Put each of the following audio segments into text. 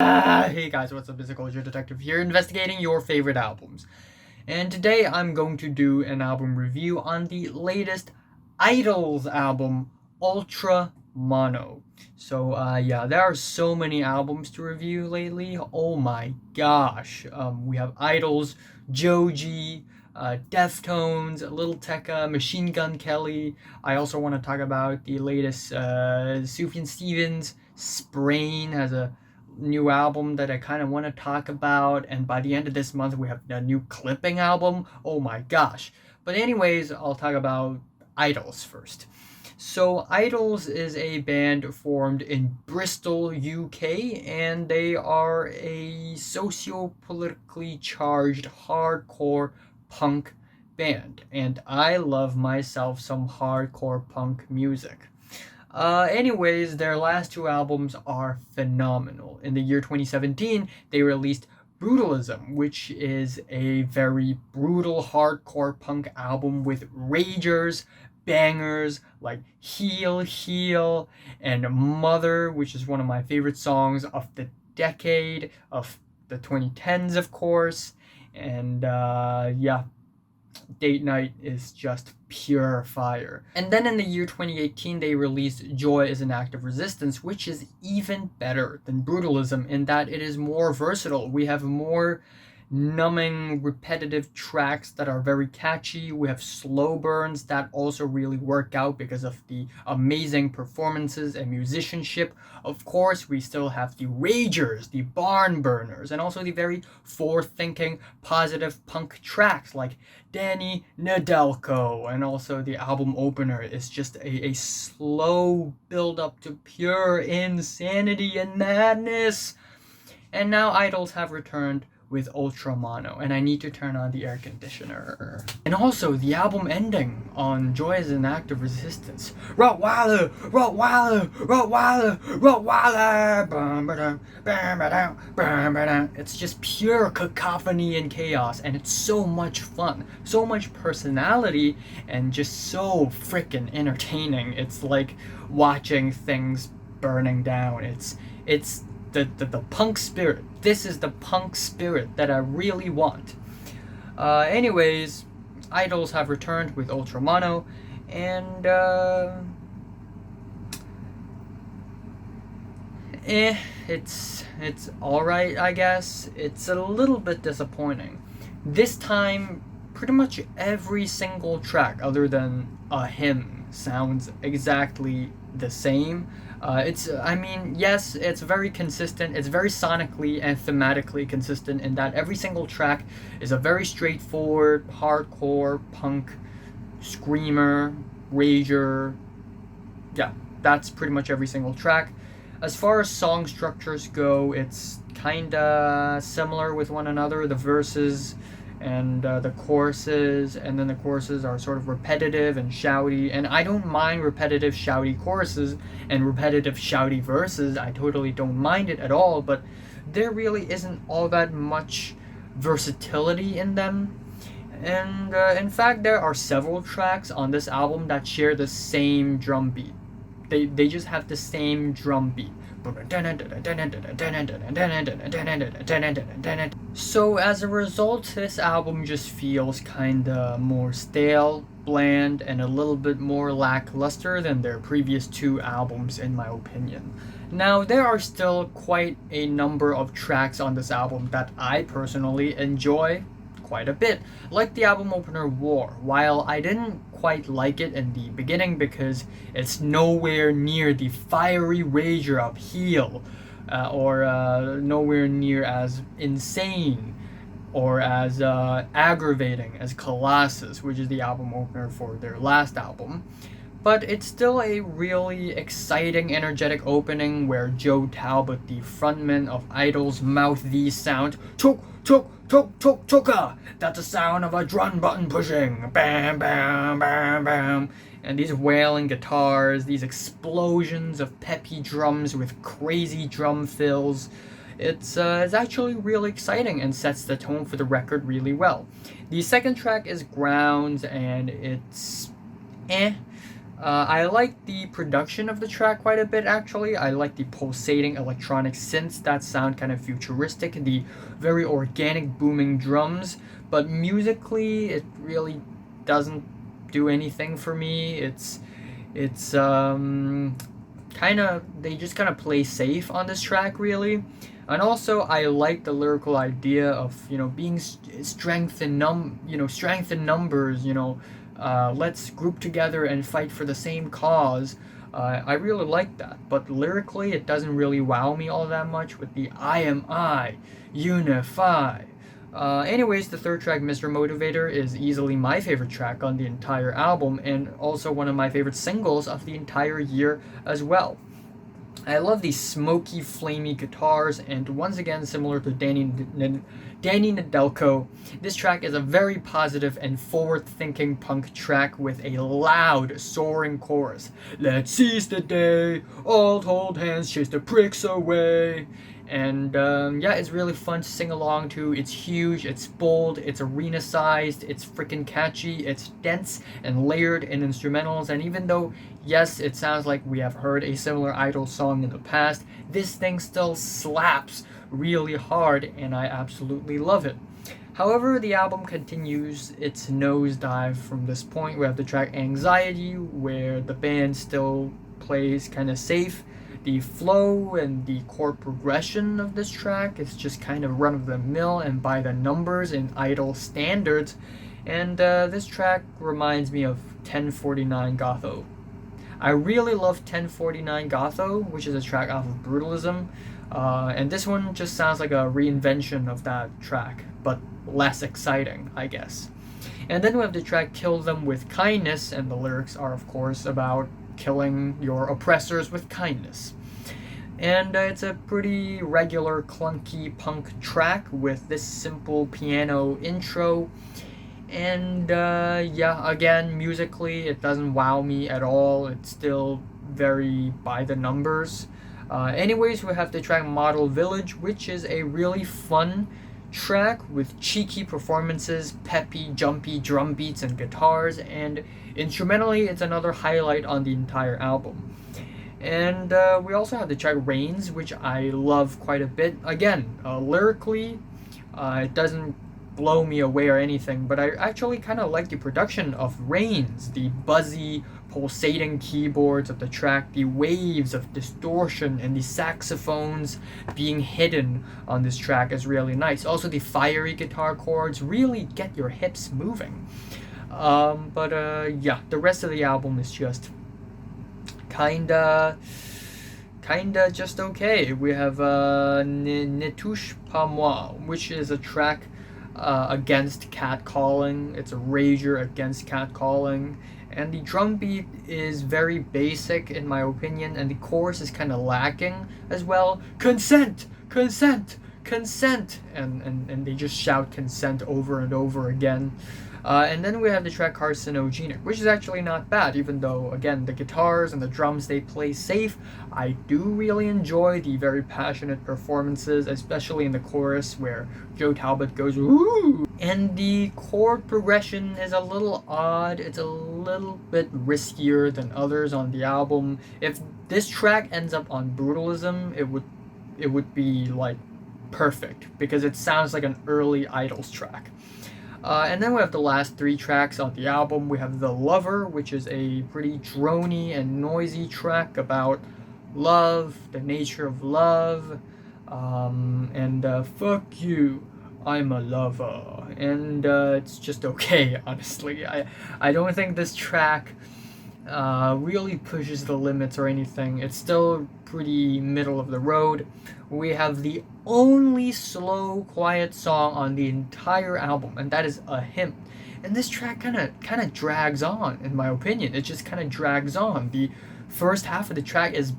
Hey guys, what's up? It's a Culture Detective here, investigating your favorite albums. And today I'm going to do an album review on the latest Idols album, Ultra Mono. So yeah, there are so many albums to review lately. Oh my gosh. We have Idols, Joji, Deftones, Little Tekka, Machine Gun Kelly. I also want to talk about the latest Sufjan Stevens. Sprain has a new album that I kind of want to talk about, and by the end of this month we have a new Clipping album. Oh my gosh. But anyways, I'll talk about Idols first. So Idols is a band formed in Bristol, UK, and they are a socio-politically charged hardcore punk band, and I love myself some hardcore punk music. Anyways, their last two albums are phenomenal. In the year 2017, they released Brutalism, which is a very brutal hardcore punk album with ragers, bangers like Heal, Heal, and Mother, which is one of my favorite songs of the decade, of the 2010s, of course. And yeah, Date Night is just pure fire. And then in the year 2018, they released Joy is an Act of Resistance, which is even better than Brutalism in that it is more versatile. We have more numbing, repetitive tracks that are very catchy. We have slow burns that also really work out because of the amazing performances and musicianship. Of course, we still have the ragers, the barn burners, and also the very forward-thinking, positive punk tracks like Danny Nedelko, and also the album opener is just a slow build-up to pure insanity and madness. And now Idols have returned with Ultra Mono, and I need to turn on the air conditioner. And also, the album ending on Joy is an Act of Resistance. Rottweiler, Rottweiler, Rottweiler, Rottweiler. It's just pure cacophony and chaos, and it's so much fun, so much personality, and just so freaking entertaining. It's like watching things burning down. It's the punk spirit. This is the punk spirit that I really want. Anyways, Idols have returned with Ultra Mono, and it's alright, I guess. It's a little bit disappointing. This time, pretty much every single track, other than a hymn, sounds exactly the same. Yes, it's very consistent. It's very sonically and thematically consistent in that every single track is a very straightforward, hardcore, punk, screamer, rager. Yeah, that's pretty much every single track. As far as song structures go, it's kinda similar with one another. The verses and the choruses, and then the choruses are sort of repetitive and shouty, and I don't mind repetitive shouty choruses and repetitive shouty verses. I totally don't mind it at all, but there really isn't all that much versatility in them. And in fact, there are several tracks on this album that share the same drum beat. They just have the same drum beat. So as a result, this album just feels kinda more stale, bland, and a little bit more lackluster than their previous two albums, in my opinion. Now, there are still quite a number of tracks on this album that I personally enjoy quite a bit, like the album opener War. While I didn't quite like it in the beginning because it's nowhere near the fiery rager of Heal, or nowhere near as insane or as aggravating as Colossus, which is the album opener for their last album. But it's still a really exciting, energetic opening where Joe Talbot, the frontman of Idols, mouth these sounds: "Tuk, tuk, tuk, tuk, tuka." That's the sound of a drum button pushing. Bam, bam, bam, bam. And these wailing guitars, these explosions of peppy drums with crazy drum fills. It's actually really exciting and sets the tone for the record really well. The second track is Grounds, and it's I like the production of the track quite a bit, actually. I like the pulsating electronic synths that sound kind of futuristic, the very organic booming drums, but musically it really doesn't do anything for me. It's kind of, they just kind of play safe on this track, really. And also, I like the lyrical idea of, being strength in strength in numbers. Let's group together and fight for the same cause. I really like that, but lyrically, it doesn't really wow me all that much with the I am I, unify. Anyways, the third track, Mr. Motivator, is easily my favorite track on the entire album, and also one of my favorite singles of the entire year as well. I love these smoky, flamey guitars, and once again, similar to Danny Nedelko, this track is a very positive and forward-thinking punk track with a loud, soaring chorus. Let's seize the day, all hold hands, chase the pricks away. And yeah, it's really fun to sing along to. It's huge, it's bold, it's arena-sized, it's freaking catchy, it's dense and layered in instrumentals, and even though, yes, it sounds like we have heard a similar Idol song in the past, this thing still slaps really hard, and I absolutely love it. However, the album continues its nosedive from this point. We have the track Anxiety, where the band still plays kind of safe. The flow and the chord progression of this track is just kind of run-of-the-mill and by the numbers in Idol standards, and this track reminds me of 1049 Gotho. I really love 1049 Gotho, which is a track off of Brutalism, and this one just sounds like a reinvention of that track, but less exciting, I guess. And then we have the track Kill Them With Kindness, and the lyrics are, of course, about killing your oppressors with kindness. And it's a pretty regular, clunky punk track with this simple piano intro. And yeah, again, musically, it doesn't wow me at all. It's still very by the numbers. Anyways, we have the track Model Village, which is a really fun track with cheeky performances, peppy, jumpy drum beats and guitars, and instrumentally, it's another highlight on the entire album. And we also have the track Rains, which I love quite a bit. Again, lyrically, it doesn't blow me away or anything, but I actually kind of like the production of Rains, the buzzy, pulsating keyboards of the track, the waves of distortion and the saxophones being hidden on this track is really nice. Also, the fiery guitar chords really get your hips moving. But yeah, the rest of the album is just kinda just okay. We have Ne Touche Pas Moi, which is a track against catcalling. It's a rager against catcalling, and the drum beat is very basic in my opinion, and the chorus is kind of lacking as well. Consent, consent, consent, and they just shout consent over and over again. And then we have the track Carcinogenic, which is actually not bad, even though, again, the guitars and the drums, they play safe. I do really enjoy the very passionate performances, especially in the chorus where Joe Talbot goes, "Woo!" And the chord progression is a little odd. It's a little bit riskier than others on the album. If this track ends up on Brutalism, it would be, like, perfect, because it sounds like an early Idols track. And then we have the last three tracks on the album. We have The Lover, which is a pretty drony and noisy track about love, the nature of love, and fuck you, I'm a lover. And it's just okay, honestly. I don't think this track really pushes the limits or anything. It's still pretty middle of the road. We have the only slow, quiet song on the entire album, and that is A Hymn. And this track kind of drags on, in my opinion. It just kind of drags on. The first half of the track is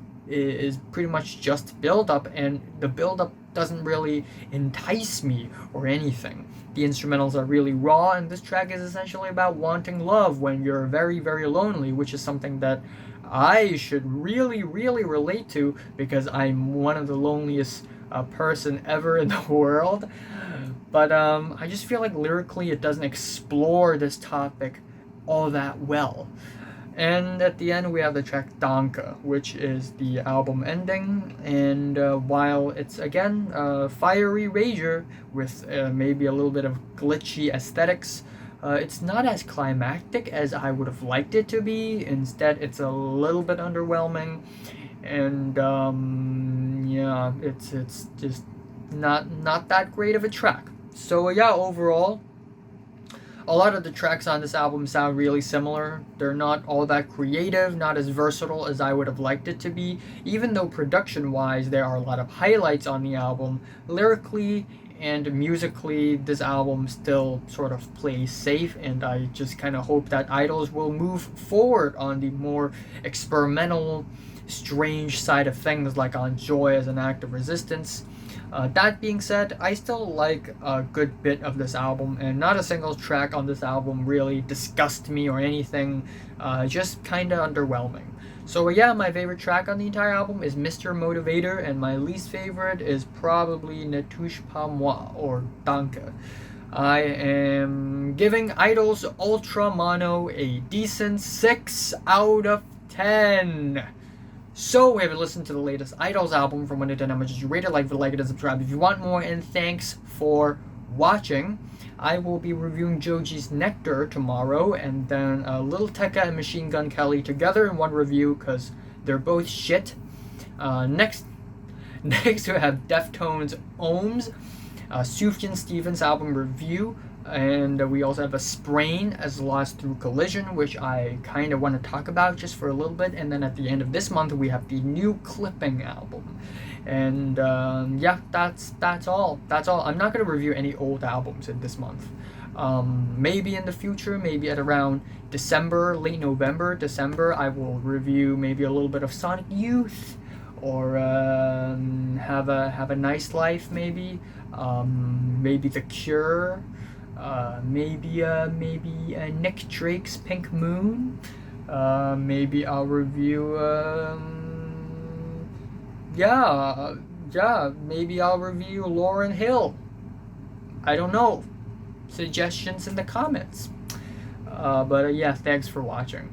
pretty much just build up, and the build up doesn't really entice me or anything. The instrumentals are really raw, and this track is essentially about wanting love when you're very, very lonely, which is something that I should really, really relate to, because I'm one of the loneliest person ever in the world. But I just feel like lyrically it doesn't explore this topic all that well. And at the end we have the track Danke, which is the album ending, and while it's again a fiery rager with maybe a little bit of glitchy aesthetics, it's not as climactic as I would have liked it to be. Instead, it's a little bit underwhelming, and yeah, it's just not that great of a track. So yeah, overall, a lot of the tracks on this album sound really similar. They're not all that creative, not as versatile as I would have liked it to be. Even though production-wise there are a lot of highlights on the album, lyrically and musically this album still sort of plays safe, and I just kind of hope that Idols will move forward on the more experimental, strange side of things, like on Joy as an Act of Resistance. That being said, I still like a good bit of this album, and not a single track on this album really disgusts me or anything, just kinda underwhelming. So yeah, my favorite track on the entire album is Mr.Motivator, and my least favorite is probably Ne Touche Pas Moi, or Danke. I am giving Idols Ultra Mono a decent 6 out of 10. So, we have listened to the latest Idols album from 1 to 10. How much did you rate it? Like it, and subscribe if you want more. And thanks for watching. I will be reviewing Joji's Nectar tomorrow, and then Lil Tecca and Machine Gun Kelly together in one review because they're both shit. Next we have Deftones' Ohms, Sufjan Stevens album review, and we also have a Sprain as Lost Through Collision, which I kind of want to talk about just for a little bit. And then at the end of this month we have the new Clipping album, and yeah, that's all. I'm not going to review any old albums in this month. Maybe in the future, maybe at around December, late November, December, I will review maybe a little bit of Sonic Youth, or have a Nice Life, maybe The Cure, maybe Nick Drake's Pink Moon. Maybe I'll review maybe I'll review Lauryn Hill. I don't know. Suggestions in the comments. But yeah, thanks for watching.